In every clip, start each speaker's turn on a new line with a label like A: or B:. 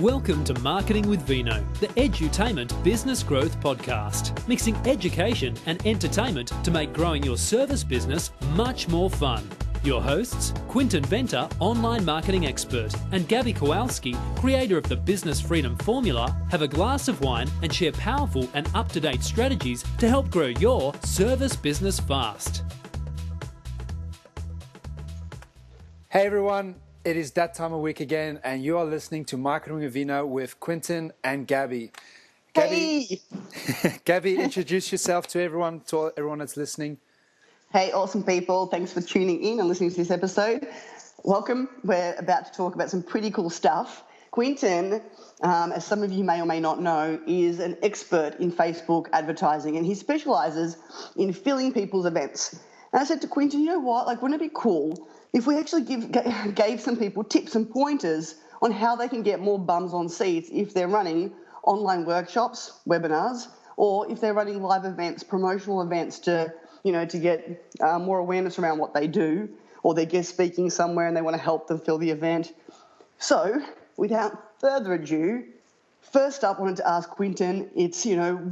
A: Welcome to Marketing with Vino, the edutainment business growth podcast, mixing education and entertainment to make growing your service business much more fun. Your hosts, Quinton Venter, online marketing expert, and Gabby Kowalski, creator of the Business Freedom Formula, have a glass of wine and share powerful and up-to-date strategies to help grow your service business fast.
B: Hey everyone, it is that time of week again, and you are listening to Marketing with Vino with Quinton and Gabby.
C: Hey!
B: Gabby, introduce yourself to everyone that's listening.
C: Hey, awesome people. Thanks for tuning in and listening to this episode. Welcome. We're about to talk about some pretty cool stuff. Quinton, as some of you may or may not know, is an expert in Facebook advertising, and he specializes in filling people's events. And I said to Quinton, you know what, wouldn't it be cool if we actually gave some people tips and pointers on how they can get more bums on seats if they're running online workshops, webinars, or if they're running live events, promotional events to get more awareness around what they do, or they're guest speaking somewhere and they want to help them fill the event. So, without further ado, first up, I wanted to ask Quinton,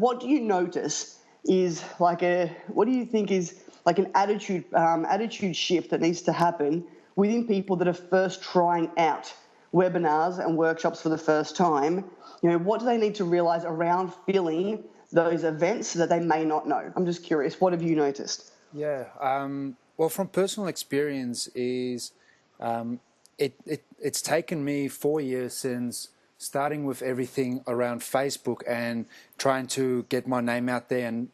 C: what do you notice is what do you think is like an attitude shift that needs to happen within people that are first trying out webinars and workshops for the first time? What do they need to realize around filling those events that they may not know? I'm just curious. What have you noticed?
B: Yeah. Well, from personal experience is it's taken me 4 years since starting with everything around Facebook and trying to get my name out there and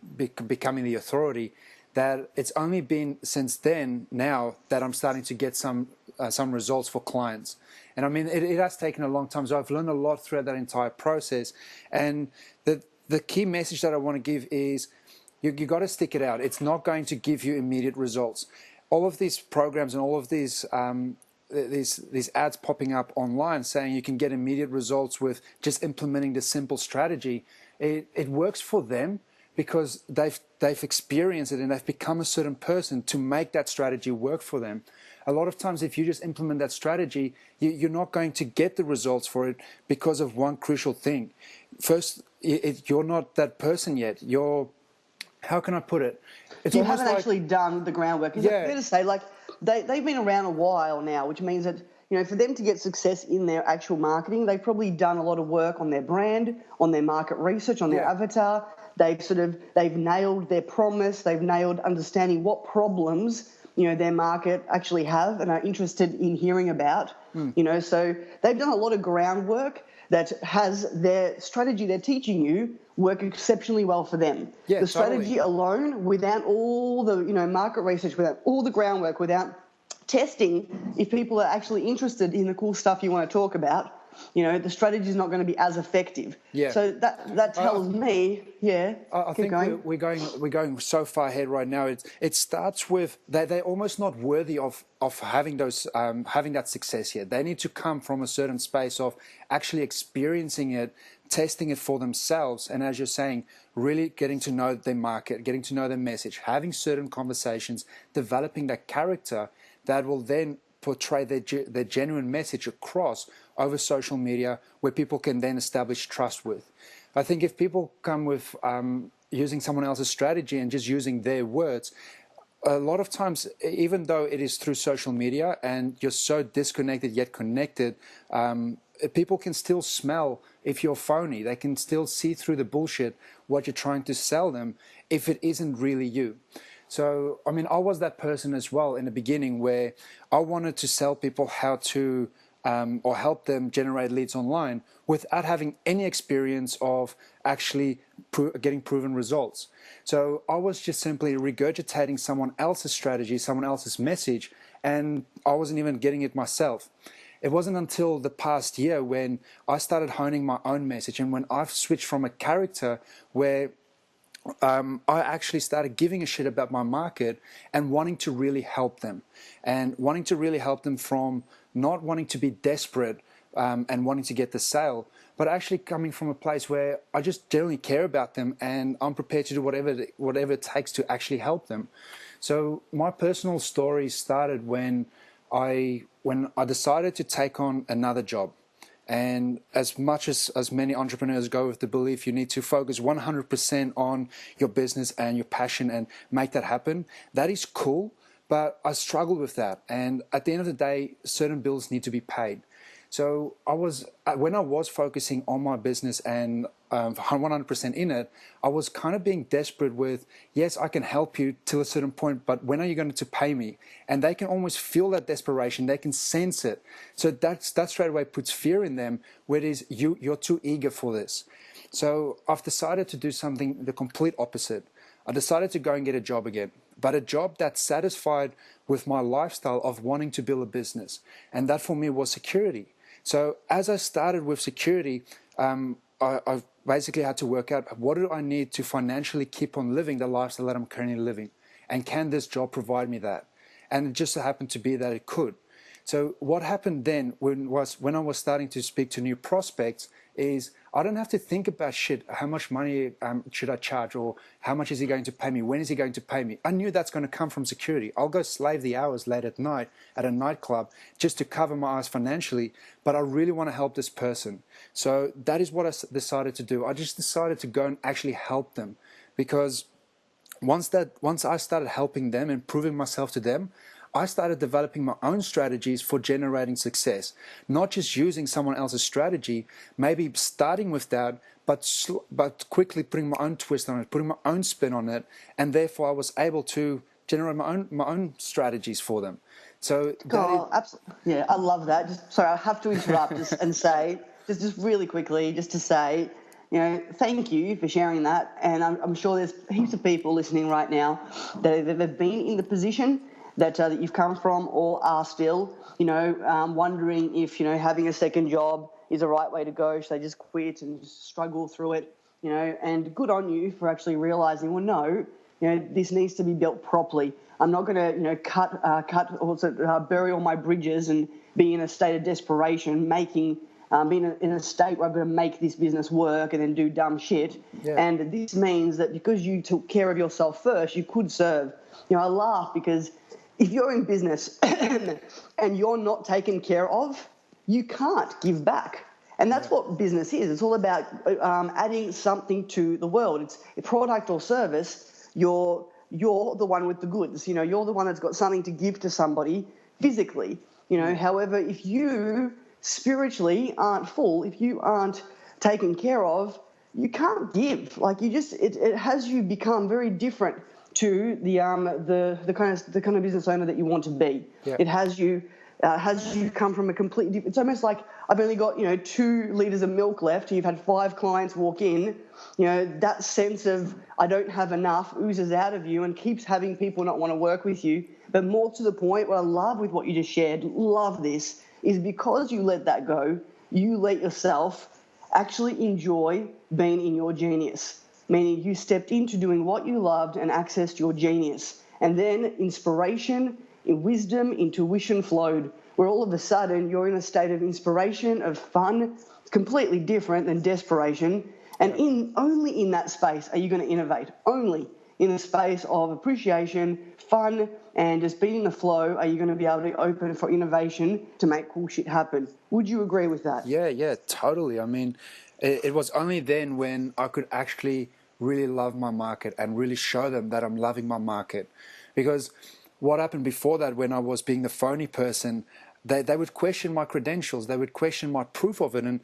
B: becoming the authority, that it's only been since then now that I'm starting to get some results for clients. And I mean, it has taken a long time. So I've learned a lot throughout that entire process. And the key message that I want to give is you got to stick it out. It's not going to give you immediate results. All of these programs and all of these ads popping up online saying you can get immediate results with just implementing the simple strategy, it works for them because they've experienced it and they've become a certain person to make that strategy work for them. A lot of times, if you just implement that strategy, you're not going to get the results for it because of one crucial thing. First, you're not that person yet. How can I put it?
C: You haven't actually done the groundwork. Is it fair to say, they've been around a while now, which means that, for them to get success in their actual marketing, they've probably done a lot of work on their brand, on their market research, on their avatar. They've nailed their promise. They've nailed understanding what problems their market actually have and are interested in hearing about. So they've done a lot of groundwork that has their strategy they're teaching you work exceptionally well for them.
B: Yeah,
C: the strategy alone, without all the market research, without all the groundwork, without testing if people are actually interested in the cool stuff you want to talk about, the strategy is not going to be as effective.
B: Yeah.
C: So that tells me,
B: I think we're going so far ahead right now. It starts with they're almost not worthy of having those having that success yet. They need to come from a certain space of actually experiencing it, testing it for themselves, and as you're saying, really getting to know their market, getting to know their message, having certain conversations, developing that character that will then portray their genuine message across over social media where people can then establish trust with. I think if people come with using someone else's strategy and just using their words, a lot of times, even though it is through social media and you're so disconnected yet connected, people can still smell if you're phony. They can still see through the bullshit what you're trying to sell them if it isn't really you. So, I mean, I was that person as well in the beginning where I wanted to sell people how to or help them generate leads online without having any experience of actually getting proven results. So I was just simply regurgitating someone else's strategy, someone else's message, and I wasn't even getting it myself. It wasn't until the past year when I started honing my own message and when I've switched from a character where I actually started giving a shit about my market and wanting to really help them, and wanting to really help them from not wanting to be desperate and wanting to get the sale, but actually coming from a place where I just generally care about them and I'm prepared to do whatever it takes to actually help them. So my personal story started when I decided to take on another job. And as much as many entrepreneurs go with the belief you need to focus 100% on your business and your passion and make that happen, that is cool. But I struggled with that. And at the end of the day, certain bills need to be paid. So when I was focusing on my business and 100% in it, I was kind of being desperate with, yes, I can help you to a certain point, but when are you going to pay me? And they can almost feel that desperation. They can sense it. So that straight away puts fear in them, where it is you're too eager for this. So I've decided to do something the complete opposite. I decided to go and get a job again, but a job that's satisfied with my lifestyle of wanting to build a business. And that for me was security. So as I started with security, I basically had to work out, what do I need to financially keep on living the lifestyle that I'm currently living? And can this job provide me that? And it just so happened to be that it could. So what happened then when I was starting to speak to new prospects is I don't have to think about how much money should I charge, or how much is he going to pay me? When is he going to pay me? I knew that's going to come from security. I'll go slave the hours late at night at a nightclub just to cover my eyes financially, but I really want to help this person. So that is what I decided to do. I just decided to go and actually help them, because once I started helping them and proving myself to them, I started developing my own strategies for generating success, not just using someone else's strategy, maybe starting with that, but quickly putting my own twist on it, putting my own spin on it, and therefore I was able to generate my own strategies for them. So
C: absolutely, yeah, I love that. Sorry, I have to interrupt and say, just really quickly, just to say, thank you for sharing that. And I'm sure there's heaps of people listening right now that have ever been in the position that you've come from, or are still, wondering if, having a second job is the right way to go. Should they just quit and just struggle through it? And good on you for actually realising, well, no, this needs to be built properly. I'm not going to, cut or bury all my bridges and be in a state of desperation, being in a state where I'm going to make this business work and then do dumb shit.
B: Yeah.
C: And this means that because you took care of yourself first, you could serve. I laugh because if you're in business and you're not taken care of, you can't give back. And that's what business is. It's all about adding something to the world. It's a product or service. You're the one with the goods. You're the one that's got something to give to somebody physically. However, if you spiritually aren't full, if you aren't taken care of, you can't give. Like it has you become very different to the kind of business owner that you want to be.
B: Yeah.
C: It has you come from a completely different. It's almost like I've only got 2 liters of milk left. And you've had 5 clients walk in. That sense of I don't have enough oozes out of you and keeps having people not want to work with you. But more to the point, what I love with what you just shared, love this, is because you let that go, you let yourself actually enjoy being in your genius. Meaning you stepped into doing what you loved and accessed your genius. And then inspiration, wisdom, intuition flowed, where all of a sudden you're in a state of inspiration, of fun, completely different than desperation. And only in that space are you going to innovate. Only in the space of appreciation, fun, and just being in the flow are you going to be able to open for innovation to make cool shit happen. Would you agree with that?
B: Yeah, totally. I mean, it was only then when I could actually really love my market and really show them that I'm loving my market. Because what happened before that, when I was being the phony person, they would question my credentials, they would question my proof of it, and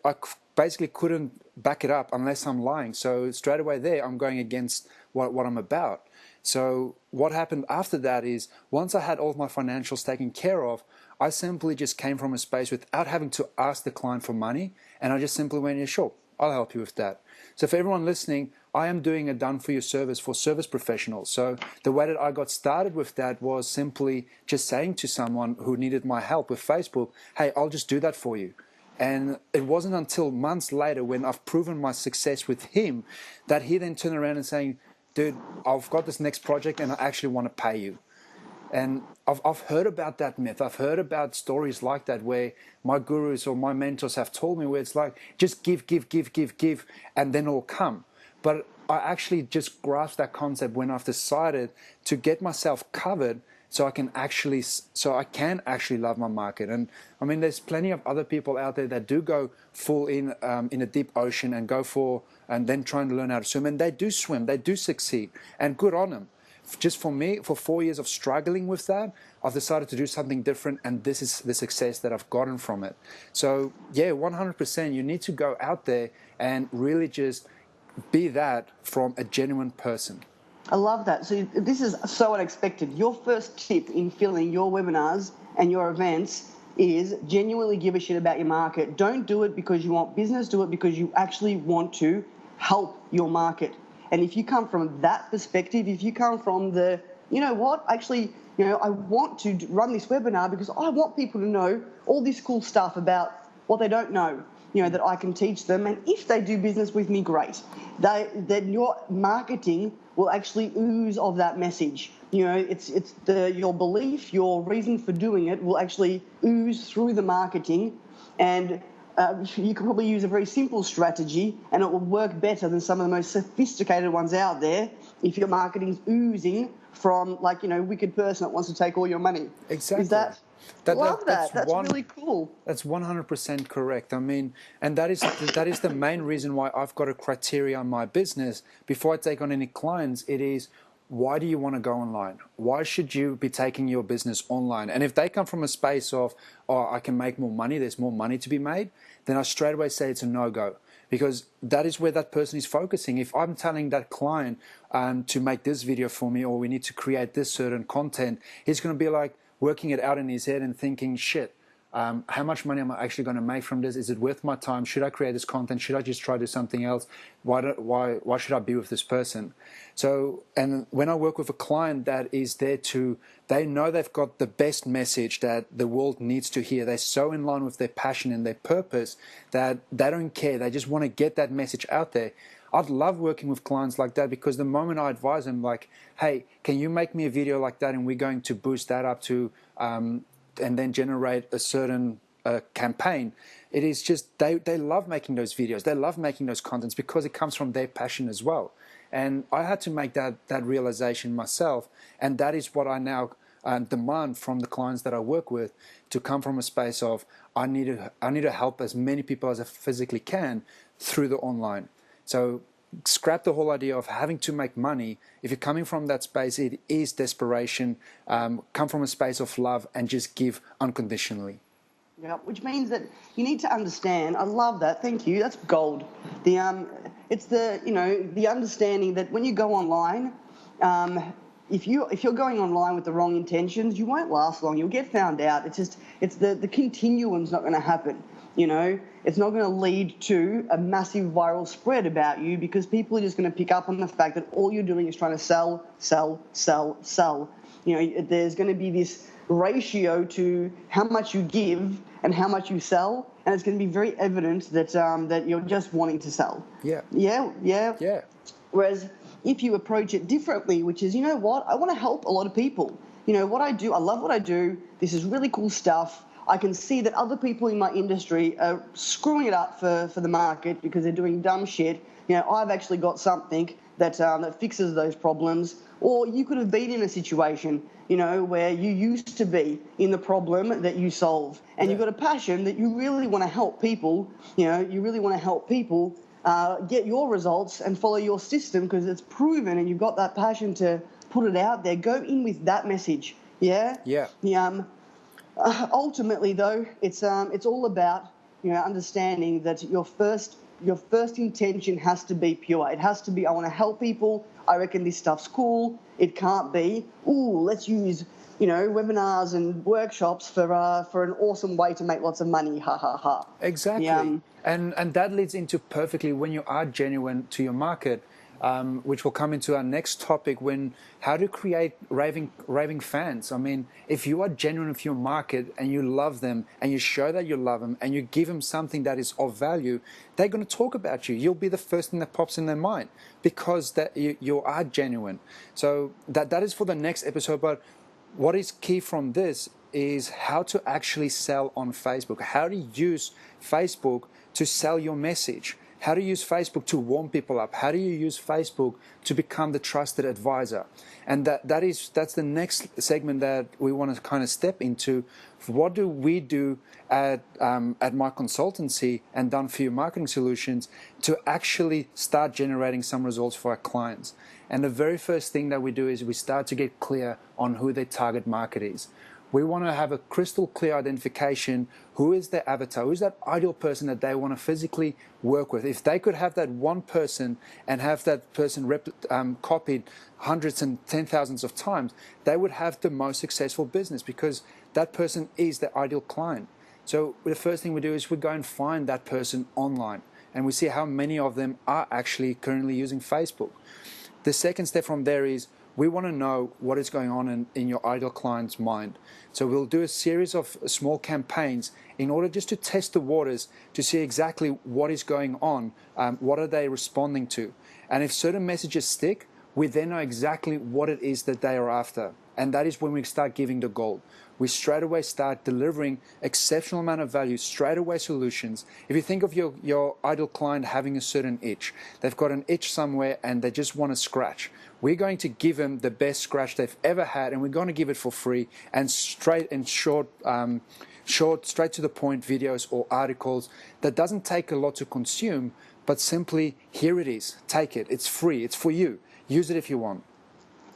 B: I basically couldn't back it up unless I'm lying. So straight away there, I'm going against what I'm about. So what happened after that is, once I had all of my financials taken care of, I simply just came from a space without having to ask the client for money, and I just simply went, yeah, sure, I'll help you with that. So for everyone listening, I am doing a done-for-you service for service professionals. So the way that I got started with that was simply just saying to someone who needed my help with Facebook, hey, I'll just do that for you. And it wasn't until months later, when I've proven my success with him, that he then turned around and saying, dude, I've got this next project and I actually want to pay you. And I've heard about that myth. I've heard about stories like that where my gurus or my mentors have told me, where it's like, just give, and then it'll come. But I actually just grasped that concept when I've decided to get myself covered so I can actually love my market. And I mean, there's plenty of other people out there that do go full in a deep ocean and go for, and then trying to learn how to swim, and they do swim, they do succeed, and good on them. Just for me, for 4 years of struggling with that, I've decided to do something different, and this is the success that I've gotten from it. So yeah, 100%, you need to go out there and really just be that from a genuine person.
C: I love that. So this is so unexpected. Your first tip in filling your webinars and your events is genuinely give a shit about your market. Don't do it because you want business. Do it because you actually want to help your market. And if you come from that perspective, if you come from the, you know what, actually, you know, I want to run this webinar because I want people to know all this cool stuff about what they don't know, you know, that I can teach them. And if they do business with me, great. Then your marketing will actually ooze of that message. You know, it's your belief, your reason for doing it will actually ooze through the marketing, and you can probably use a very simple strategy and it will work better than some of the most sophisticated ones out there if your marketing's oozing from, like, you know, wicked person that wants to take all your money.
B: Exactly.
C: Is that? Love that. That's really cool.
B: That's 100% correct. I mean, and that is the main reason why I've got a criteria on my business before I take on any clients. It is, why do you want to go online? Why should you be taking your business online? And if they come from a space of, oh, I can make more money, there's more money to be made, then I straight away say it's a no-go, because that is where that person is focusing. If I'm telling that client to make this video for me, or we need to create this certain content, he's going to be like working it out in his head and thinking, shit, how much money am I actually going to make from this? Is it worth my time? Should I create this content? Should I just try to do something else? Why should I be with this person? So, and when I work with a client that is there they know they've got the best message that the world needs to hear. They're so in line with their passion and their purpose that they don't care. They just want to get that message out there. I'd love working with clients like that, because the moment I advise them, like, hey, can you make me a video like that, and we're going to boost that up to and then generate a certain campaign. It is just, they love making those videos. They love making those contents because it comes from their passion as well. And I had to make that realization myself. And that is what I now demand from the clients that I work with, to come from a space of, I need to help as many people as I physically can through the online. So scrap the whole idea of having to make money. If you're coming from that space, it is desperation. Come from a space of love and just give unconditionally.
C: Yeah, which means that you need to understand. I love that. Thank you. That's gold. It's the understanding that when you go online, if you're going online with the wrong intentions, you won't last long. You'll get found out. It's the continuum's not going to happen. You know, it's not going to lead to a massive viral spread about you, because people are just going to pick up on the fact that all you're doing is trying to sell, sell, sell, sell. You know, there's going to be this ratio to how much you give and how much you sell, and it's going to be very evident that that you're just wanting to sell. Yeah. Whereas if you approach it differently, which is, you know what, I want to help a lot of people. You know what I do, I love what I do. This is really cool stuff. I can see that other people in my industry are screwing it up for the market because they're doing dumb shit. You know, I've actually got something that fixes those problems. Or you could have been in a situation, you know, where you used to be in the problem that you solve, and you've got a passion that you really want to help people. You know, you really want to help people get your results and follow your system because it's proven, and you've got that passion to put it out there. Go in with that message. Yeah. Ultimately, though, it's all about, you know, understanding that your first intention has to be pure. It has to be, I want to help people. I reckon this stuff's cool. It can't be, ooh, let's use, you know, webinars and workshops for an awesome way to make lots of money. Ha ha ha.
B: Exactly. And that leads into perfectly when you are genuine to your market. Which will come into our next topic, when how to create raving fans. I mean, if you are genuine with your market and you love them and you show that you love them and you give them something that is of value, they're going to talk about you. You'll be the first thing that pops in their mind because that you are genuine. So that is for the next episode. But what is key from this is how to actually sell on Facebook, how to use Facebook to sell your message. how to use Facebook to warm people up, how do you use Facebook to become the trusted advisor. And that's the next segment that we want to kind of step into. What do we do at my consultancy and Done For You Marketing Solutions to actually start generating some results for our clients? And the very first thing that we do is we start to get clear on who their target market is. We want to have a crystal clear identification. Who is their avatar? Who's that ideal person that they want to physically work with? If they could have that one person and have that person copied hundreds and 10,000s of times, they would have the most successful business because that person is the ideal client. So the first thing we do is we go and find that person online and we see how many of them are actually currently using Facebook. The second step from there is we want to know what is going on in your ideal client's mind. So we'll do a series of small campaigns in order just to test the waters to see exactly what is going on, what are they responding to. And if certain messages stick, we then know exactly what it is that they are after. And that is when we start giving the gold. We straight away start delivering exceptional amount of value, straight away solutions. If you think of your ideal client having a certain itch, they've got an itch somewhere and they just want to scratch. We're going to give them the best scratch they've ever had, and we're going to give it for free and straight and short, straight to the point videos or articles that doesn't take a lot to consume, but simply here it is, take it, it's free, it's for you, use it if you want.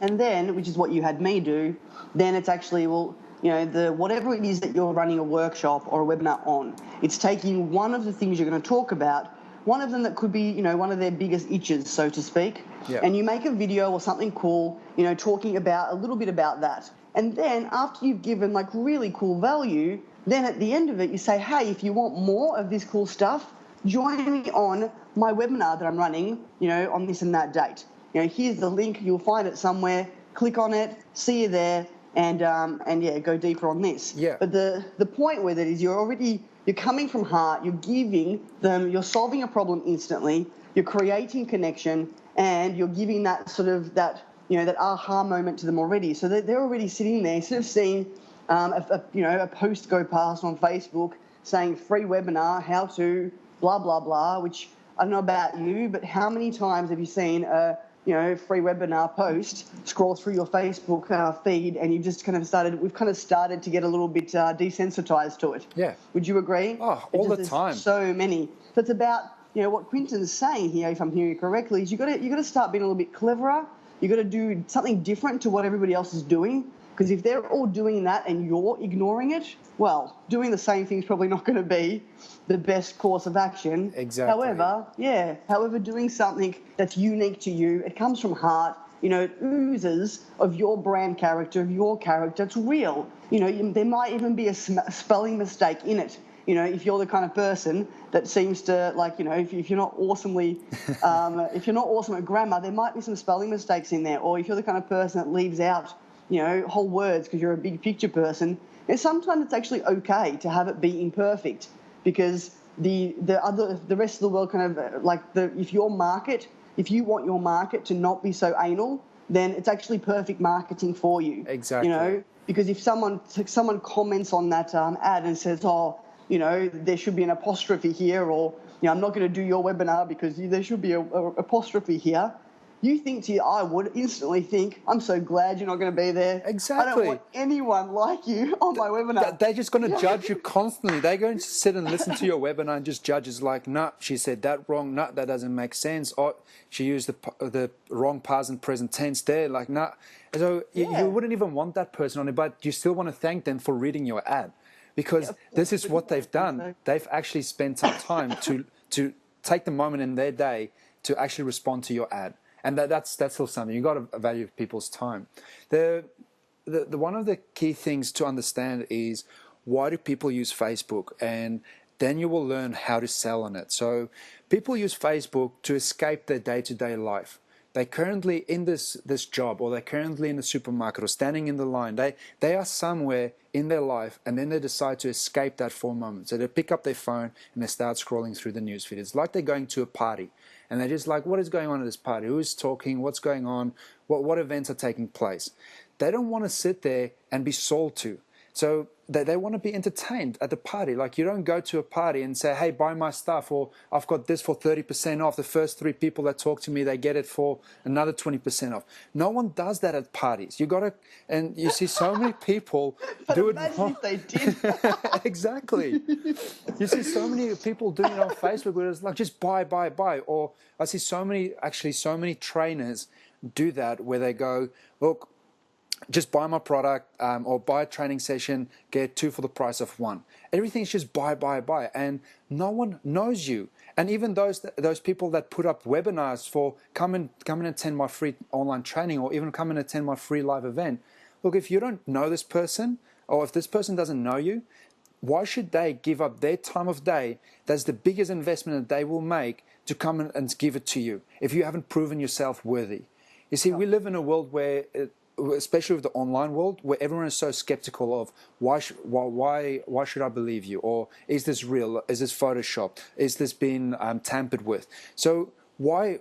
C: And then, which is what you had me do, then it's actually, well, whatever it is that you're running a workshop or a webinar on, it's taking one of the things you're going to talk about, one of them that could be, one of their biggest itches, so to speak, and you make a video or something cool, talking about a little bit about that. And then after you've given like really cool value, then at the end of it, you say, hey, if you want more of this cool stuff, join me on my webinar that I'm running, on this and that date. Here's the link, you'll find it somewhere, click on it, see you there, and go deeper on this.
B: Yeah.
C: But the point with it is you're coming from heart, you're giving them, you're solving a problem instantly, you're creating connection, and you're giving that sort of that aha moment to them already. So they're already sitting there, instead of seeing a post go past on Facebook saying free webinar, how to blah, blah, blah, which I don't know about you, but how many times have you seen a free webinar post scroll through your Facebook feed, and we've kind of started to get a little bit desensitized to it.
B: Yeah.
C: Would you agree?
B: Oh, all the time.
C: So many. So it's about, what Quinton's saying here, if I'm hearing you correctly, is you got to start being a little bit cleverer. You got to do something different to what everybody else is doing. Because if they're all doing that and you're ignoring it, well, doing the same thing is probably not going to be the best course of action.
B: Exactly.
C: However, doing something that's unique to you, it comes from heart, it oozes of your brand character, of your character. It's real. There might even be a spelling mistake in it. If you're the kind of person that seems to if you're not awesomely, if you're not awesome at grammar, there might be some spelling mistakes in there. Or if you're the kind of person that leaves out whole words because you're a big picture person. And sometimes it's actually okay to have it be imperfect, because the rest of the world kind of if you want your market to not be so anal, then it's actually perfect marketing for you.
B: Exactly.
C: Because if someone comments on that ad and says, there should be an apostrophe here, or I'm not going to do your webinar because there should be a apostrophe here. You think I would instantly think, I'm so glad you're not going to be there.
B: Exactly.
C: I don't want anyone like you on my webinar.
B: They're just going to judge you constantly. They're going to sit and listen to your webinar and just judge. It's like, nah, she said that wrong. Nah, that doesn't make sense. Or she used the wrong past and present tense there. Like, nah. So you wouldn't even want that person on it, but you still want to thank them for reading your ad, because this is what they've done. They've actually spent some time to take the moment in their day to actually respond to your ad. And that's still something. You've got to value people's time. The one of the key things to understand is, why do people use Facebook? And then you will learn how to sell on it. So people use Facebook to escape their day-to-day life. They're currently in this job, or they're currently in the supermarket or standing in the line. They are somewhere in their life, and then they decide to escape that for a moment. So they pick up their phone and they start scrolling through the newsfeed. It's like they're going to a party. And they're just like, what is going on at this party? Who's talking? What's going on? What events are taking place? They don't want to sit there and be sold to. So they want to be entertained at the party. Like, you don't go to a party and say, hey, buy my stuff, or I've got this for 30% off. The first 3 people that talk to me, they get it for another 20% off. No one does that at parties. You got to, and you see so many people do it wrong.
C: If they did.
B: Exactly. You see so many people doing it on Facebook where it's like, just buy. Or I see so many trainers do that where they go, look, just buy my product, or buy a training session, get 2 for the price of 1. Everything's just buy. And no one knows you. And even those people that put up webinars for come and attend my free online training, or even come and attend my free live event. Look, if you don't know this person, or if this person doesn't know you, why should they give up their time of day? That's the biggest investment that they will make, to come and give it to you if you haven't proven yourself worthy. You see, we live in a world where especially with the online world, where everyone is so skeptical of why should I believe you, or is this real, is this Photoshop, is this been tampered with? So why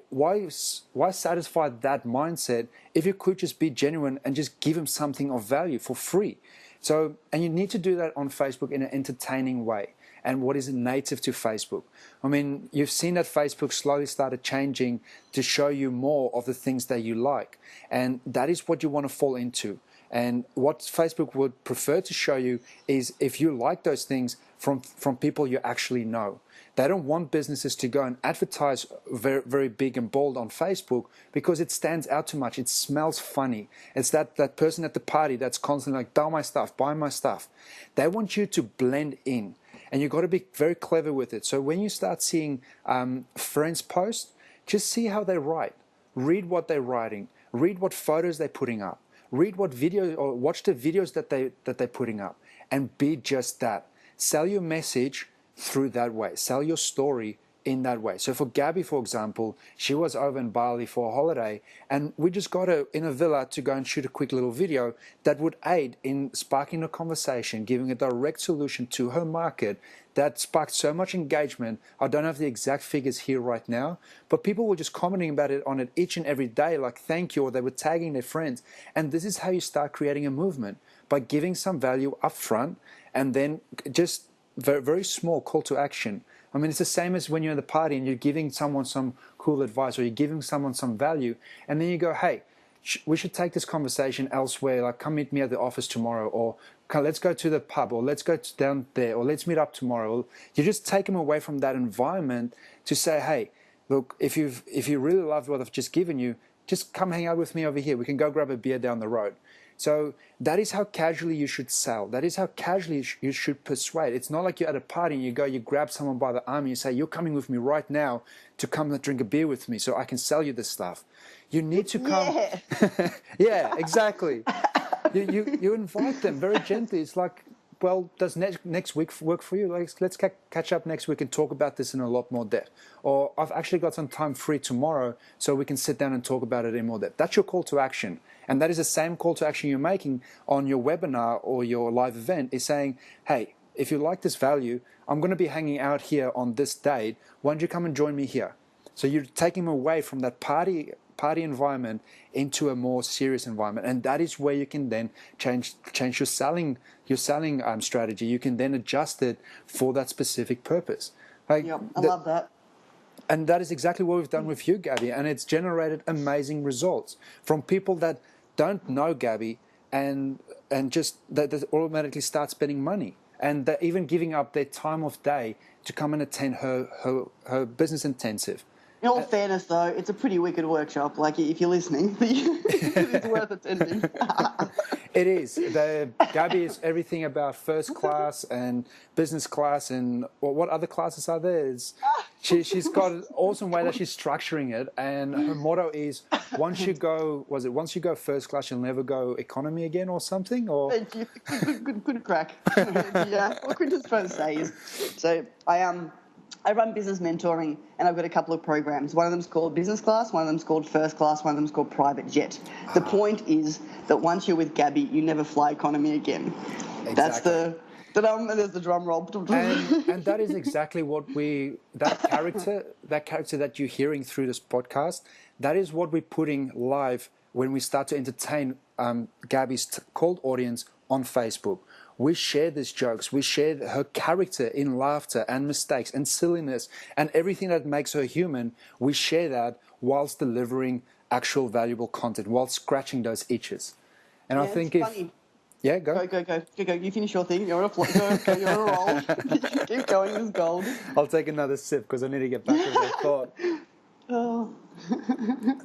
B: satisfy that mindset if you could just be genuine and just give them something of value for free? So, and you need to do that on Facebook in an entertaining way, and what is native to Facebook. I mean, you've seen that Facebook slowly started changing to show you more of the things that you like. And that is what you want to fall into. And what Facebook would prefer to show you is if you like those things from people you actually know. They don't want businesses to go and advertise very, very big and bold on Facebook because it stands out too much. It smells funny. It's that person at the party that's constantly like, buy my stuff, buy my stuff. They want you to blend in. And you've got to be very clever with it. So when you start seeing friends post, just see how they write. Read what they're writing. Read what photos they're putting up. Read what video, or watch the videos that they're putting up. And be just that. Sell your message through that way. Sell your story in that way. So for Gabby, for example, she was over in Bali for a holiday, and we just got her in a villa to go and shoot a quick little video that would aid in sparking a conversation, giving a direct solution to her market that sparked so much engagement. I don't have the exact figures here right now, but people were just commenting about it on it each and every day, like thank you, or they were tagging their friends. And this is how you start creating a movement, by giving some value up front, and then just very, very small call to action. I mean, it's the same as when you're at the party and you're giving someone some cool advice, or you're giving someone some value, and then you go, hey, we should take this conversation elsewhere, like come meet me at the office tomorrow, or let's go to the pub, or let's go down there, or let's meet up tomorrow. You just take them away from that environment to say, hey, look, if you really love what I've just given you, just come hang out with me over here. We can go grab a beer down the road. So that is how casually you should sell. That is how casually you should persuade. It's not like you're at a party and you grab someone by the arm and you say, you're coming with me right now to come and drink a beer with me so I can sell you this stuff. You need to come.
C: Yeah,
B: yeah, exactly. You invite them very gently. It's like, well, does next week work for you? Let's catch up next week and talk about this in a lot more depth. Or I've actually got some time free tomorrow so we can sit down and talk about it in more depth. That's your call to action. And that is the same call to action you're making on your webinar or your live event, is saying, hey, if you like this value, I'm going to be hanging out here on this date. Why don't you come and join me here? So you're taking them away from that party environment into a more serious environment, and that is where you can then change your selling strategy. You can then adjust it for that specific purpose.
C: Like, yep, I love that.
B: And that is exactly what we've done with you, Gabby, and it's generated amazing results from people that don't know Gabby, and just that automatically start spending money, and they're even giving up their time of day to come and attend her business intensive.
C: In all fairness, though, it's a pretty wicked workshop. Like, if you're listening, it's worth attending.
B: It is. Gabby is everything about first class and business class, and what other classes are there? She's got an awesome way that she's structuring it, and her motto is, once you go first class, you'll never go economy again, or something? Or
C: Thank you. Good crack. Yeah, what Quinton's trying to say is, so I run business mentoring, and I've got a couple of programs. One of them's called business class, one of them's called first class, one of them's called private jet. The point is that once you're with Gabby, you never fly economy again. Exactly. That's there's the drum roll.
B: And that is exactly what that character that you're hearing through this podcast, that is what we're putting live when we start to entertain Gabby's cold audience on Facebook. we share these jokes. We share her character in laughter and mistakes and silliness and everything that makes her human. We share that whilst delivering actual valuable content, whilst scratching those itches. And I think if...
C: Funny.
B: Yeah, go.
C: Go. You finish your thing. You're on a roll. Keep going. It's gold.
B: I'll take another sip because I need to get back to that thought.
C: Oh.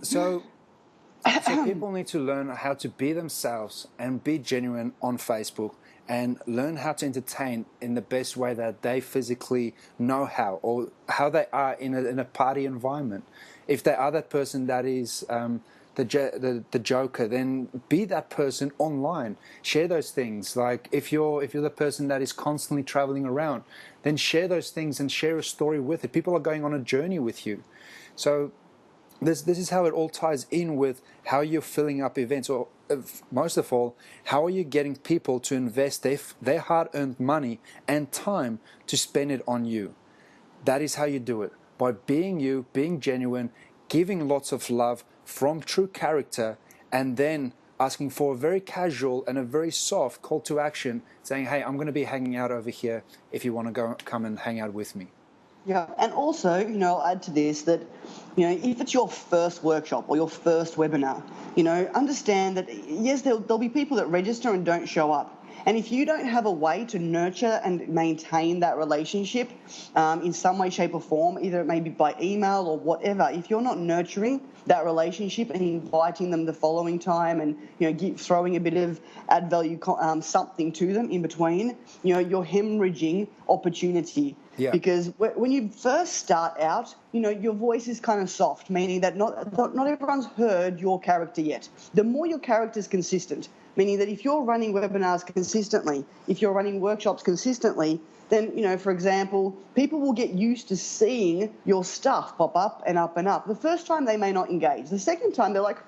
B: So people need to learn how to be themselves and be genuine on Facebook and learn how to entertain in the best way that they physically know how, or how they are in a party environment. If they are that person that is the joker, then be that person online. Share those things. Like if you're the person that is constantly traveling around, then share those things and share a story with it. People are going on a journey with you. So this is how it all ties in with how you're filling up events, or most of all, how are you getting people to invest their hard-earned money and time to spend it on you. That is how you do it, by being you, being genuine, giving lots of love from true character, and then asking for a very casual and a very soft call to action, saying, hey, I'm going to be hanging out over here if you want to come and hang out with me.
C: Yeah, and also, I'll add to this that, if it's your first workshop or your first webinar, understand that, yes, there'll be people that register and don't show up. And if you don't have a way to nurture and maintain that relationship in some way, shape or form, either it may be by email or whatever, if you're not nurturing that relationship and inviting them the following time and, throwing a bit of add value something to them in between, you're hemorrhaging opportunity.
B: Yeah.
C: Because when you first start out, your voice is kind of soft, meaning that not everyone's heard your character yet. The more your character is consistent, meaning that if you're running webinars consistently, if you're running workshops consistently, then, for example, people will get used to seeing your stuff pop up and up and up. The first time they may not engage. The second time they're like,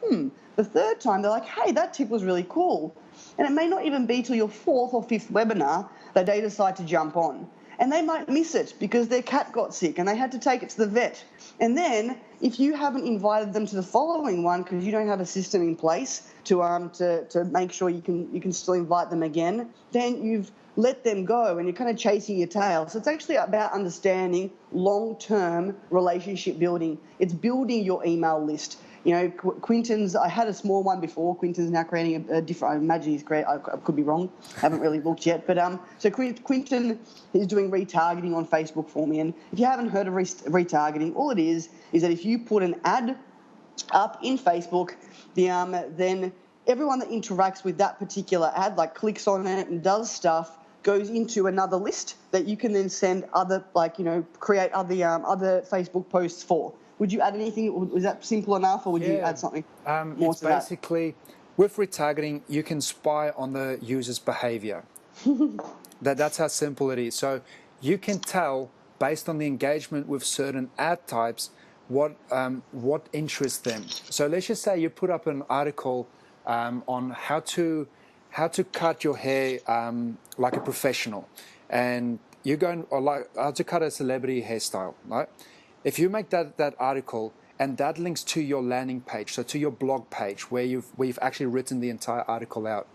C: The third time they're like, hey, that tip was really cool. And it may not even be till your fourth or fifth webinar that they decide to jump on. And they might miss it because their cat got sick and they had to take it to the vet. And then if you haven't invited them to the following one because you don't have a system in place to make sure you can still invite them again, then you've let them go and you're kind of chasing your tail. So it's actually about understanding long-term relationship building. It's building your email list. Quinton's, I had a small one before. Quinton's now creating a different, I imagine he's great. I could be wrong. Haven't really looked yet. But so Quinton is doing retargeting on Facebook for me. And if you haven't heard of retargeting, all it is that if you put an ad up in Facebook, then everyone that interacts with that particular ad, like clicks on it and does stuff, goes into another list that you can then send other, create other Facebook posts for. Would you add anything? Was that simple enough, or would you add something more
B: it's
C: to that?
B: Basically, with retargeting, you can spy on the user's behavior. That's how simple it is. So you can tell, based on the engagement with certain ad types, what interests them. So let's just say you put up an article on how to cut your hair like a professional, and you're going, or like how to cut a celebrity hairstyle, right? If you make that article and that links to your landing page, so to your blog page where you've actually written the entire article out,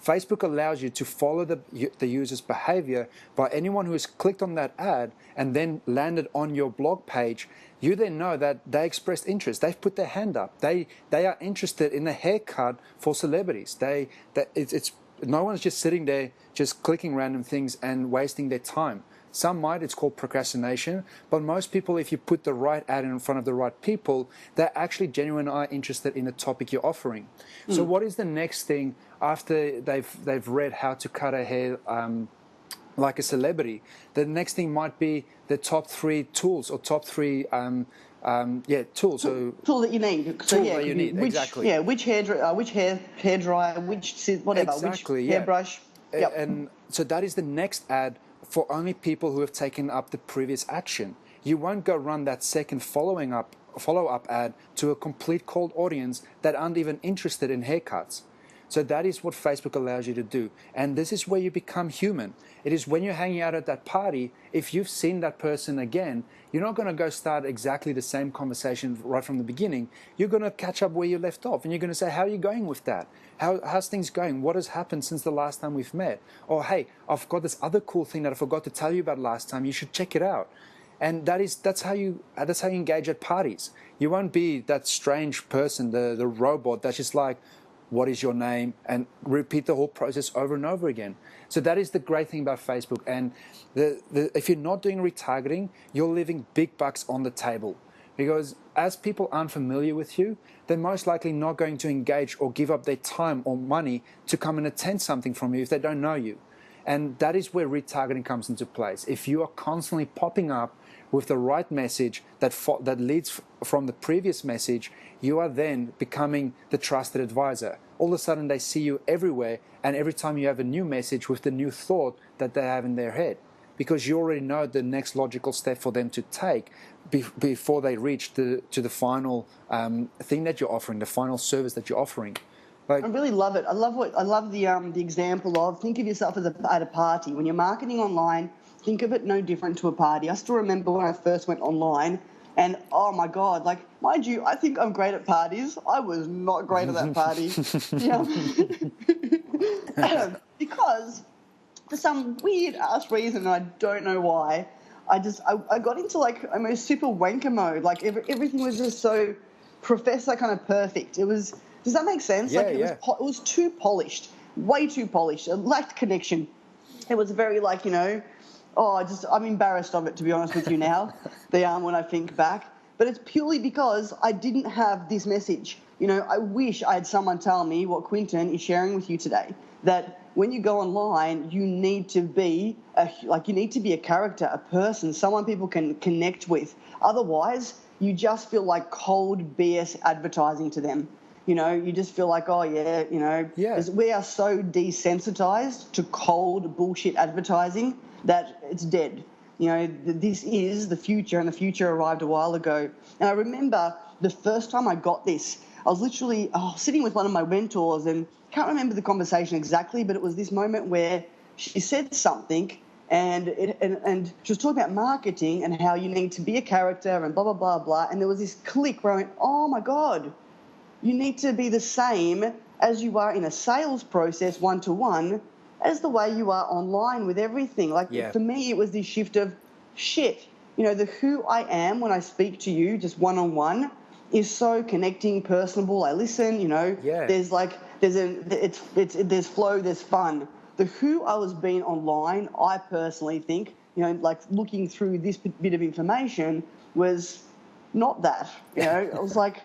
B: Facebook allows you to follow the user's behavior by anyone who has clicked on that ad and then landed on your blog page. You then know that they expressed interest. They've put their hand up. They are interested in a haircut for celebrities. It's no one's just sitting there just clicking random things and wasting their time. Some might, it's called procrastination, but most people, if you put the right ad in front of the right people, they're actually genuinely are interested in the topic you're offering. So what is the next thing after they've read how to cut a hair like a celebrity? The next thing might be the top 3 tools or top 3 tools. So
C: tool that you need.
B: So that you need, exactly.
C: Yeah, which hair dryer, which whatever,
B: exactly,
C: which hairbrush. Yep.
B: And so that is the next ad for only people who have taken up the previous action. You won't go run that second follow-up ad to a complete cold audience that aren't even interested in haircuts. So that is what Facebook allows you to do. And this is where you become human. It is when you're hanging out at that party, if you've seen that person again, you're not going to go start exactly the same conversation right from the beginning. You're going to catch up where you left off, and you're going to say, how are you going with that? How's things going? What has happened since the last time we've met? Or, hey, I've got this other cool thing that I forgot to tell you about last time. You should check it out. And that's how you engage at parties. You won't be that strange person, the robot that's just like, what is your name? And repeat the whole process over and over again. So that is the great thing about Facebook. And if you're not doing retargeting, you're leaving big bucks on the table. Because as people aren't familiar with you, they're most likely not going to engage or give up their time or money to come and attend something from you if they don't know you. And that is where retargeting comes into place. If you are constantly popping up with the right message that leads from the previous message, you are then becoming the trusted advisor. All of a sudden, they see you everywhere, and every time you have a new message with the new thought that they have in their head, because you already know the next logical step for them to take before they reach to the final thing that you're offering, the final service that you're offering.
C: I really love it. I love the example of, think of yourself at a party. When you're marketing online, think of it no different to a party. I still remember when I first went online, and oh my God, like, mind you, I think I'm great at parties. I was not great at that party. Because for some weird ass reason, I don't know why, I got into like almost super wanker mode. Like everything was just so professor kind of perfect. Does that make sense?
B: Yeah,
C: it was too polished, way too polished. It lacked connection. It was very like, I'm embarrassed of it, to be honest with you now, when I think back. But it's purely because I didn't have this message. I wish I had someone tell me what Quinton is sharing with you today, that when you go online, you need to be a character, a person, someone people can connect with. Otherwise, you just feel like cold BS advertising to them. You just feel like, oh, yeah, we are so desensitized to cold bullshit advertising that it's dead. This is the future, and the future arrived a while ago. And I remember the first time I got this, I was literally sitting with one of my mentors, and can't remember the conversation exactly, but it was this moment where she said something, and she was talking about marketing and how you need to be a character and blah, blah, blah, blah. And there was this click where I went, oh, my God, you need to be the same as you are in a sales process one-to-one as the way you are online with everything. For me, it was this shift of shit. The who I am when I speak to you just one-on-one is so connecting, personable. I listen, there's flow, there's fun. The who I was being online, I personally think, looking through this bit of information was not that. It was like,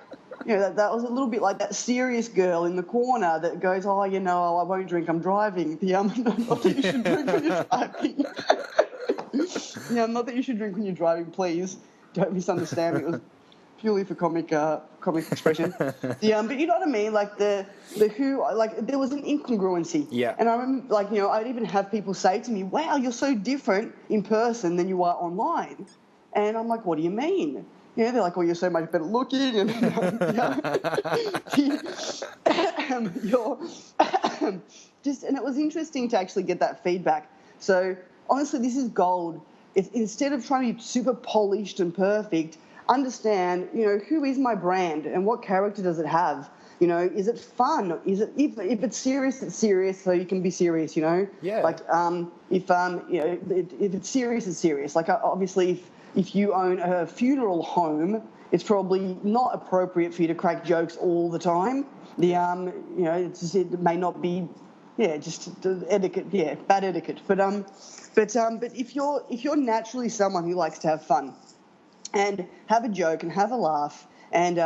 C: that was a little bit like that serious girl in the corner that goes, I won't drink, I'm driving. Not that you should drink when you're driving. Not that you should drink when you're driving, please. Don't misunderstand me. It was purely for comic expression. But you know what I mean? Like the who, there was an incongruency.
B: Yeah.
C: And I remember, I'd even have people say to me, wow, you're so different in person than you are online. And I'm like, what do you mean? They're like, oh, you're so much better looking, and and it was interesting to actually get that feedback. So honestly, this is gold. Instead of trying to be super polished and perfect, understand, who is my brand and what character does it have? Is it fun? Is it if it's serious, so you can be serious.
B: Yeah.
C: If it's serious, it's serious. Obviously, if you own a funeral home, it's probably not appropriate for you to crack jokes all the time. It may not be, just etiquette, bad etiquette. But if you're naturally someone who likes to have fun and have a joke and have a laugh, and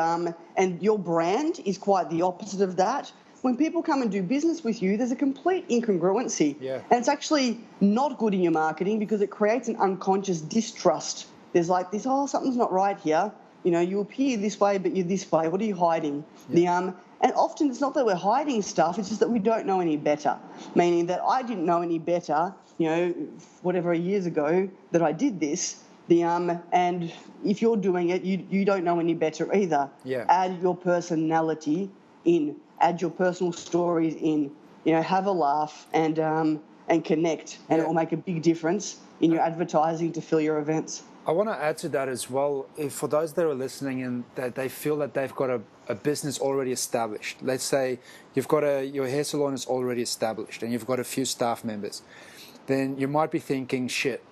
C: your brand is quite the opposite of that, when people come and do business with you, there's a complete incongruency.
B: Yeah.
C: And it's actually not good in your marketing because it creates an unconscious distrust. There's like this, something's not right here. You appear this way, but you're this way. What are you hiding?
B: Yeah.
C: And often it's not that we're hiding stuff, it's just that we don't know any better. Meaning that I didn't know any better, whatever years ago that I did this. And if you're doing it, you don't know any better either.
B: Yeah.
C: Add your personality in. add your personal stories in, have a laugh and connect, and it will make a big difference in your advertising to fill your events.
B: I want to add to that as well. If for those that are listening and that they feel that they've got a business already established, let's say you've got your hair salon is already established and you've got a few staff members, then you might be thinking, shit,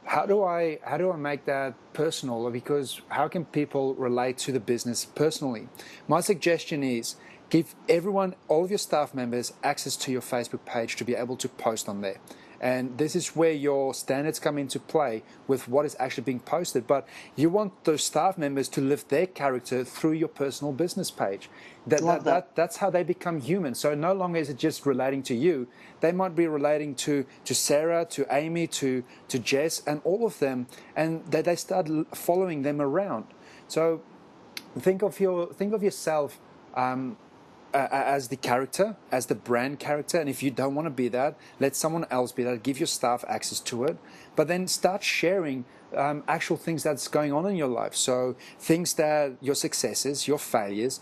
B: how do I make that personal? Because how can people relate to the business personally? My suggestion is give everyone, all of your staff members, access to your Facebook page to be able to post on there. And this is where your standards come into play with what is actually being posted. But you want those staff members to live their character through your personal business page. That's how they become human. So no longer is it just relating to you. They might be relating to Sarah, to Amy, to Jess, and all of them. And they start following them around. So think of yourself as the character, as the brand character, and if you don't want to be that, let someone else be that. Give your staff access to it, but then start sharing actual things that's going on in your life. So things that your successes, your failures,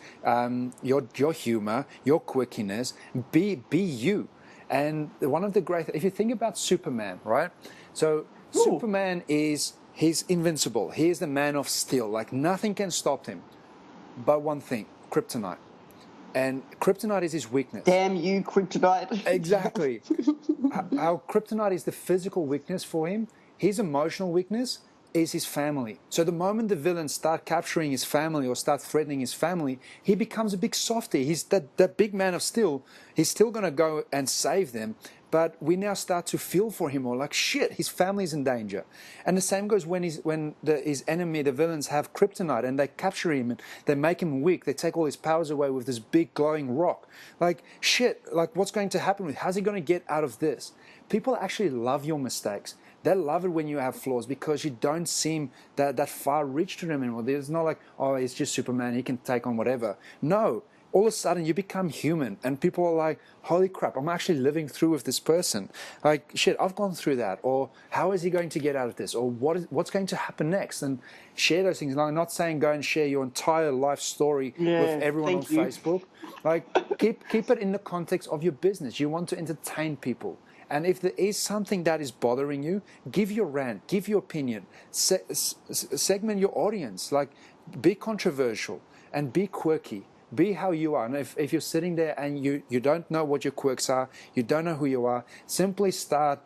B: your humor, your quirkiness. Be you. And one of the great, if you think about Superman, right? So Superman he's invincible. He is the man of steel. Like nothing can stop him, but one thing: kryptonite. And kryptonite is his weakness.
C: Damn you, kryptonite.
B: Exactly. Our kryptonite is the physical weakness for him. His emotional weakness is his family. So the moment the villains start capturing his family or start threatening his family, he becomes a big softie. He's that big man of steel. He's still going to go and save them. But we now start to feel for him, or like, shit, his family's in danger. And the same goes when his enemy, the villains, have kryptonite and they capture him and they make him weak. They take all his powers away with this big glowing rock. Like, shit, like what's going to happen with, how's he going to get out of this? People actually love your mistakes. They love it when you have flaws because you don't seem that far reach to them anymore. There's not like, oh, he's just Superman, he can take on whatever. No. All of a sudden you become human and people are like, holy crap, I'm actually living through with this person. Like, shit, I've gone through that. Or how is he going to get out of this? Or what's going to happen next? And share those things. Like, I'm not saying go and share your entire life story with everyone on Facebook. Like, keep it in the context of your business. You want to entertain people. And if there is something that is bothering you, give your rant, give your opinion, segment your audience. Like, be controversial and be quirky. Be how you are. And if you're sitting there and you don't know what your quirks are, you don't know who you are, simply start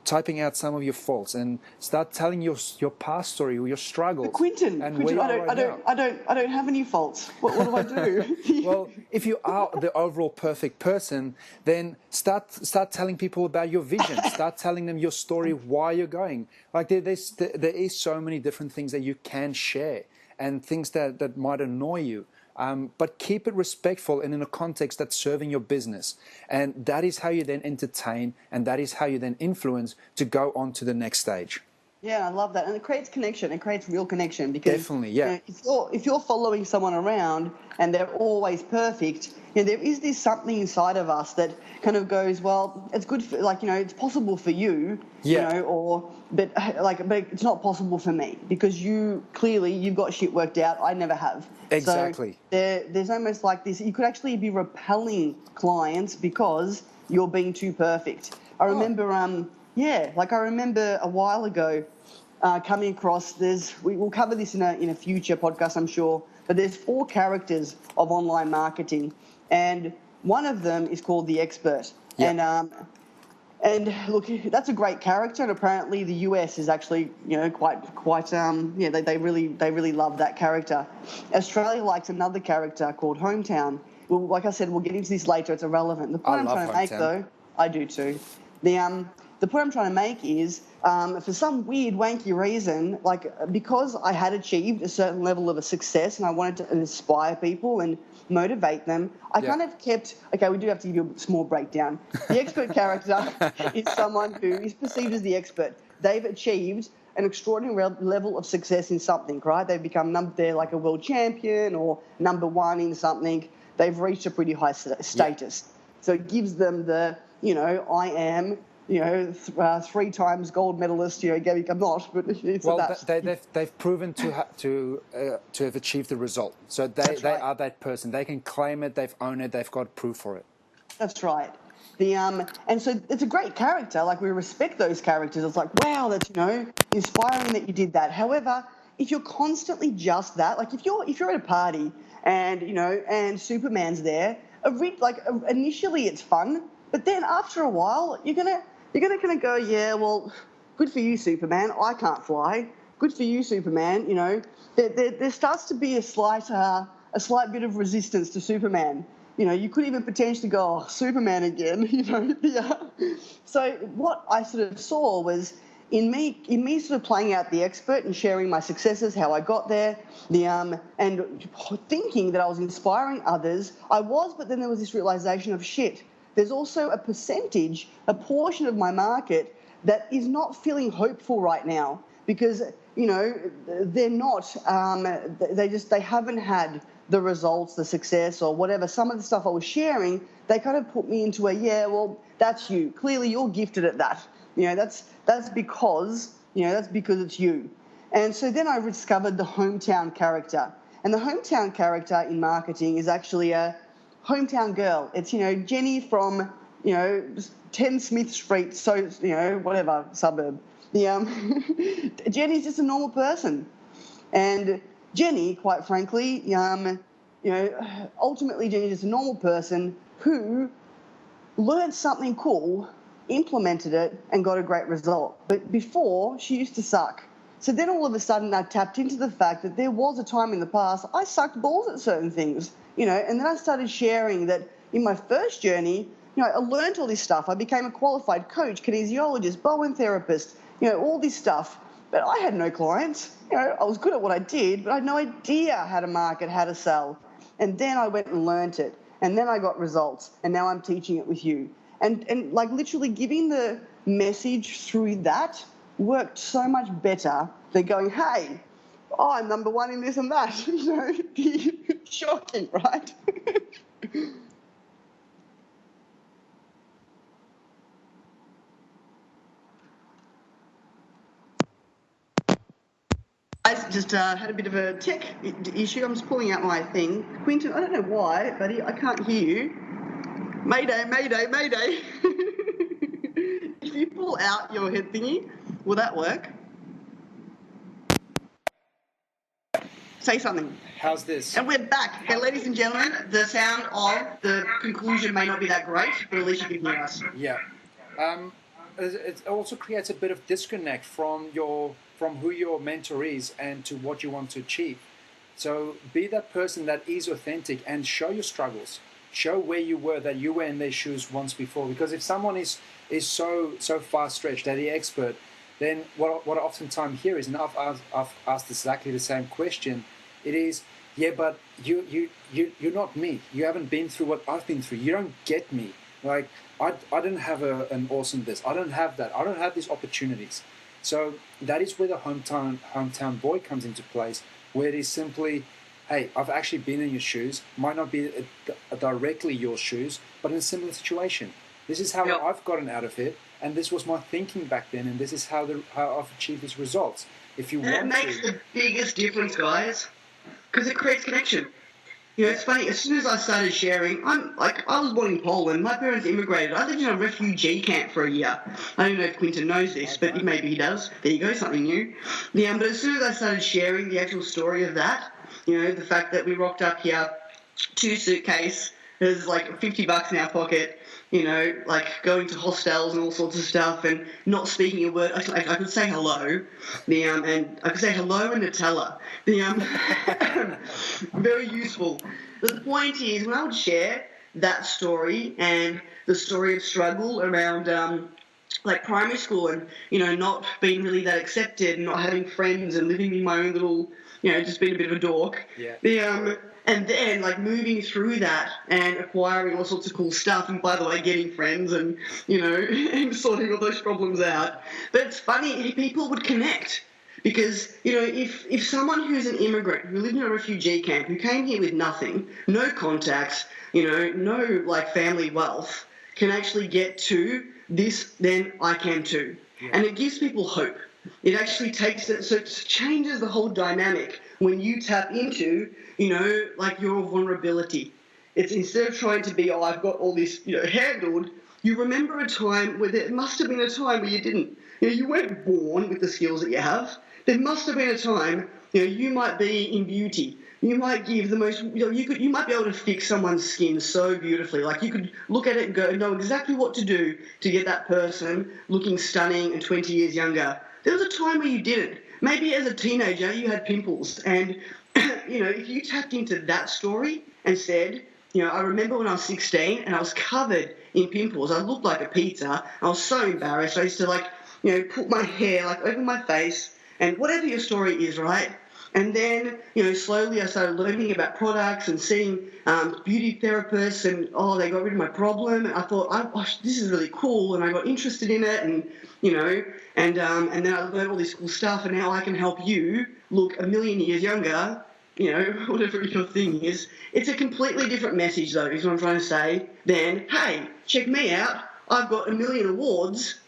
B: typing out some of your faults and start telling your past story or your struggles.
C: But Quinton, I don't have any faults. What do I do?
B: Well, if you are the overall perfect person, then start telling people about your vision. Start telling them your story, why you're going. Like there is so many different things that you can share and things that might annoy you. But keep it respectful and in a context that's serving your business. And that is how you then entertain, and that is how you then influence to go on to the next stage.
C: Yeah, I love that. And it creates connection. It creates real connection. Because,
B: definitely, yeah.
C: If you're following someone around and they're always perfect, there is this something inside of us that kind of goes, well, it's good for, it's possible for you, but it's not possible for me because you've got shit worked out. I never have.
B: Exactly.
C: So there's almost like this. You could actually be repelling clients because you're being too perfect. I remember, I remember a while ago coming across. We'll cover this in a future podcast, I'm sure. But there's 4 characters of online marketing, and one of them is called the expert. Yeah. And look, that's a great character, and apparently the US is actually, they really love that character. Australia likes another character called Hometown. Well, like I said, we'll get into this later. It's irrelevant. The point I'm trying to make, though, I do too. The point I'm trying to make is, for some weird, wanky reason, because I had achieved a certain level of a success and I wanted to inspire people and motivate them, I kind of kept... Okay, we do have to give you a small breakdown. The expert character is someone who is perceived as the expert. They've achieved an extraordinary level of success in something, right? They've become they're like a world champion or number 1 in something. They've reached a pretty high status. So it gives them the, I am 3 times gold medalist, Gabby. I'm not, but it's
B: well,
C: that.
B: they've proven to have achieved the result. So they are that person. They can claim it. They've owned it. They've got proof for it.
C: That's right. And so it's a great character. Like, we respect those characters. It's like, wow, that's inspiring that you did that. However, if you're constantly just that, like if you're at a party and and Superman's there, initially it's fun, but then after a while you're gonna kind of go, yeah, well, good for you, Superman. I can't fly. Good for you, Superman. There starts to be a slight bit of resistance to Superman. You could even potentially go, oh, Superman again. So what I sort of saw was in me sort of playing out the expert and sharing my successes, how I got there, and thinking that I was inspiring others. I was, but then there was this realization of shit. There's also a portion of my market that is not feeling hopeful right now because they're not. They haven't had the results, the success, or whatever. Some of the stuff I was sharing, they kind of put me into well, that's you. Clearly, you're gifted at that. That's because it's you. And so then I discovered the hometown character. And the hometown character in marketing is actually a hometown girl. It's, Jenny from, 10 Smith Street, so, whatever, suburb. Jenny's just a normal person. And Jenny, quite frankly, ultimately Jenny's just a normal person who learned something cool, implemented it, and got a great result. But before, she used to suck. So then all of a sudden I tapped into the fact that there was a time in the past I sucked balls at certain things, and then I started sharing that in my first journey, I learned all this stuff. I became a qualified coach, kinesiologist, Bowen therapist, all this stuff. But I had no clients. I was good at what I did, but I had no idea how to market, how to sell. And then I went and learnt it. And then I got results. And now I'm teaching it with you. And like literally giving the message through that worked so much better than going, hey, I'm number one in this and that. Shocking, right? I just had a bit of a tech issue. I'm just pulling out my thing. Quinton, I don't know why, buddy, I can't hear you. Mayday, mayday, mayday. If you pull out your head thingy, will that work? Say something.
B: How's this?
C: And we're back. Okay, ladies and gentlemen, the sound of the conclusion may not be that great, but at least you can hear us.
B: Yeah. It also creates a bit of disconnect from who your mentor is and to what you want to achieve. So be that person that is authentic and show your struggles. Show where you were, that you were in their shoes once before. Because if someone is so far stretched, they're the expert, then what I oftentimes hear is, and I've asked exactly the same question, it is, yeah, but you're not me. You haven't been through what I've been through. You don't get me. Like, I didn't have an awesome this. I don't have that. I don't have these opportunities. So that is where the hometown boy comes into place, where it is simply, hey, I've actually been in your shoes. Might not be directly your shoes, but in a similar situation. This is how I've gotten out of it, and this was my thinking back then, and this is how I've achieved these results. If you want
C: it makes the biggest difference, guys, because it creates connection. It's funny, as soon as I started sharing, I was born in Poland, my parents immigrated, I lived in a refugee camp for a year. I don't know if Quinton knows this, but maybe he does. There you go, something new. But as soon as I started sharing the actual story of that, the fact that we rocked up here, 2 suitcases, there's like $50 in our pocket, like going to hostels and all sorts of stuff and not speaking a word. I could say hello, and I could say hello and Nutella. Very useful. But the point is, when I would share that story and the story of struggle around like primary school and, not being really that accepted and not having friends and living in my own little, just being a bit of a dork.
B: Yeah.
C: And then, like, moving through that and acquiring all sorts of cool stuff, and by the way, getting friends and, and sorting all those problems out. But it's funny, people would connect. Because, if someone who's an immigrant, who lived in a refugee camp, who came here with nothing, no contacts, no, like, family wealth, can actually get to this, then I can too. Yeah. And it gives people hope. It actually takes it, so it changes the whole dynamic when you tap into, like your vulnerability. It's instead of trying to be, I've got all this, handled, you remember a time where there must have been a time where you didn't. You weren't born with the skills that you have. There must have been a time, you might be in beauty. You might give the most, you might be able to fix someone's skin so beautifully. Like you could look at it and go, know exactly what to do to get that person looking stunning and 20 years younger. There was a time where you didn't. Maybe as a teenager you had pimples, and if you tapped into that story and said, I remember when I was 16 and I was covered in pimples. I looked like a pizza. I was so embarrassed. I used to put my hair over my face, and whatever your story is, right? And then, slowly I started learning about products and seeing beauty therapists, and they got rid of my problem. And I thought, this is really cool, and I got interested in it, and and then I learned all this cool stuff, and now I can help you look a million years younger. Whatever your thing is. It's a completely different message, though, is what I'm trying to say, than, hey, check me out, I've got 1 million awards,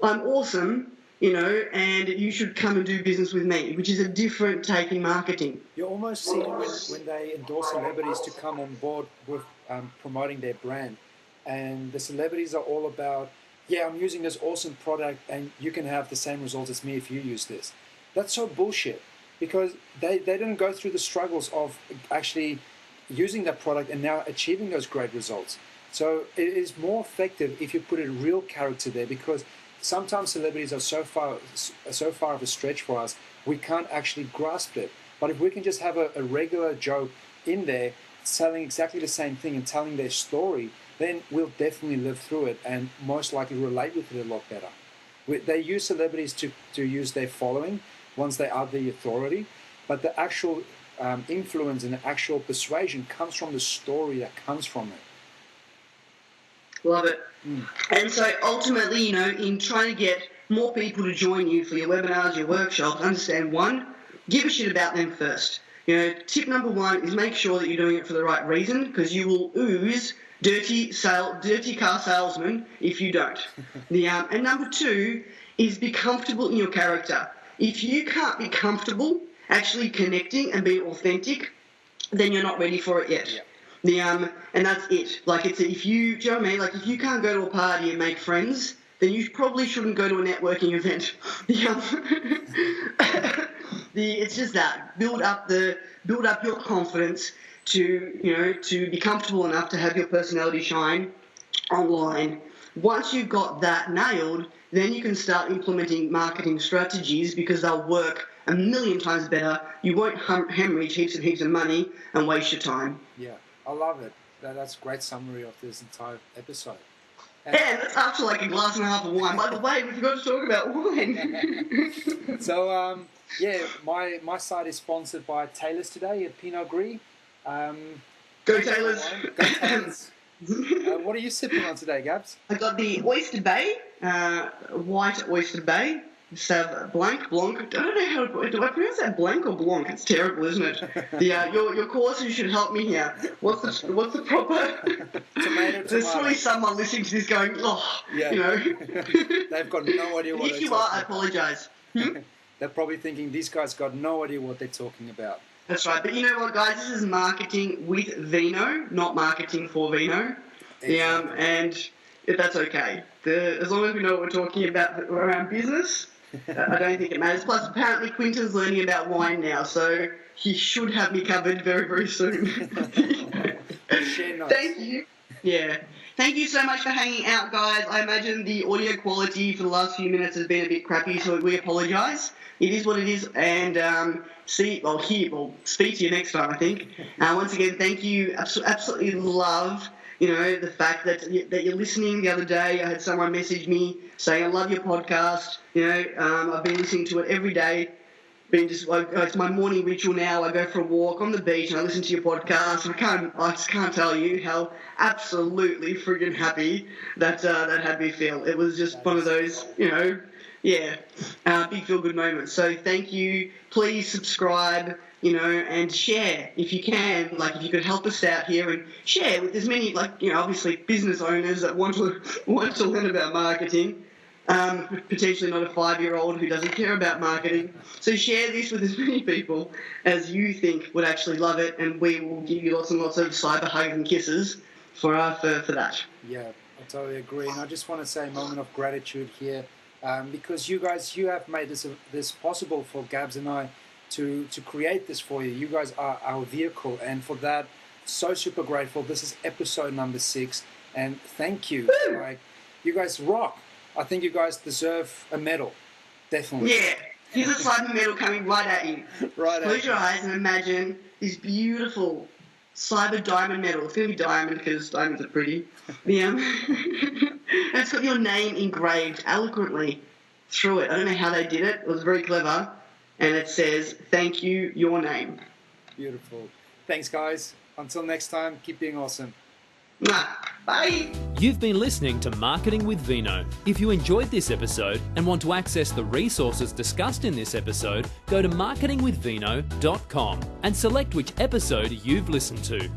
C: I'm awesome, and you should come and do business with me, which is a different take in marketing.
B: You almost see when they endorse celebrities to come on board with promoting their brand, and the celebrities are all about, I'm using this awesome product, and you can have the same results as me if you use this. That's so bullshit. Because they didn't go through the struggles of actually using that product and now achieving those great results. So it is more effective if you put a real character there, because sometimes celebrities are so far of a stretch for us, we can't actually grasp it. But if we can just have a regular Joe in there selling exactly the same thing and telling their story, then we'll definitely live through it and most likely relate with it a lot better. They use celebrities to use their following once they are the authority, but the actual influence and the actual persuasion comes from the story that comes from it.
C: Love it. And so ultimately, in trying to get more people to join you for your webinars, your workshops, understand, one, give a shit about them first. Tip number one is make sure that you're doing it for the right reason, because you will ooze dirty car salesman if you don't. And number two is be comfortable in your character. If you can't be comfortable actually connecting and being authentic, then you're not ready for it yet. Yeah. And that's it. If you know what I mean? If you can't go to a party and make friends, then you probably shouldn't go to a networking event. It's just that. Build up your confidence to be comfortable enough to have your personality shine online. Once you've got that nailed, then you can start implementing marketing strategies, because they'll work 1,000,000 times better. You won't hemorrhage heaps and heaps of money and waste your time.
B: Yeah, I love it. That's a great summary of this entire episode.
C: And that's after a glass and a half of wine. By the way, we forgot to talk about wine.
B: So, my site is sponsored by Taylor's today at Pinot Gris.
C: Go Taylor's.
B: Go Taylor's. What are you sipping on today, Gabs?
C: I got the Oyster Bay, white Oyster Bay. Sauv Blanc. I don't know how do I pronounce that Blanc or Blanc? It's terrible, isn't it? Your courses should help me here. What's the proper?
B: Tomato.
C: There's probably someone listening to this going,
B: They've got no idea what.
C: If you are, I apologise.
B: They're probably thinking these guys got no idea what they're talking about.
C: That's right. But you know what, guys? This is marketing with vino, not marketing for vino. Exactly. And that's okay. As long as we know what we're talking about around business, I don't think it matters. Plus, apparently, Quinton's learning about wine now, so he should have me covered very, very soon.
B: Share notes.
C: Thank you. Yeah. Thank you so much for hanging out, guys. I imagine the audio quality for the last few minutes has been a bit crappy, so we apologise. It is what it is, and speak to you next time, I think. Once again, thank you. Absolutely love, the fact that you're listening. The other day, I had someone message me saying, I love your podcast. I've been listening to it every day. It's my morning ritual now. I go for a walk on the beach and I listen to your podcast. I just can't tell you how absolutely friggin' happy that had me feel. It was just one of those, Yeah, big feel-good moment. So thank you. Please subscribe, and share if you can. Like, if you could help us out here and share with as many, obviously business owners that want to learn about marketing. Potentially not a 5-year-old who doesn't care about marketing. So share this with as many people as you think would actually love it, and we will give you lots and lots of cyber hugs and kisses for that.
B: Yeah, I totally agree. And I just want to say a moment of gratitude here. Because you have made this possible for Gabs and I to create this for you. You guys are our vehicle, and for that, so super grateful. This is episode number 6, and thank you. Like, you guys rock. I think you guys deserve a medal, definitely.
C: Yeah, here's a cyber medal coming right at you. Close your eyes and imagine this beautiful cyber diamond medal. It's going to be diamond because diamonds are pretty. And it's got your name engraved eloquently through it. I don't know how they did it. It was very clever. And it says, "Thank you, your name."
B: Beautiful. Thanks, guys. Until next time, keep being awesome.
C: Bye.
A: You've been listening to Marketing with Vino. If you enjoyed this episode and want to access the resources discussed in this episode, go to marketingwithvino.com and select which episode you've listened to.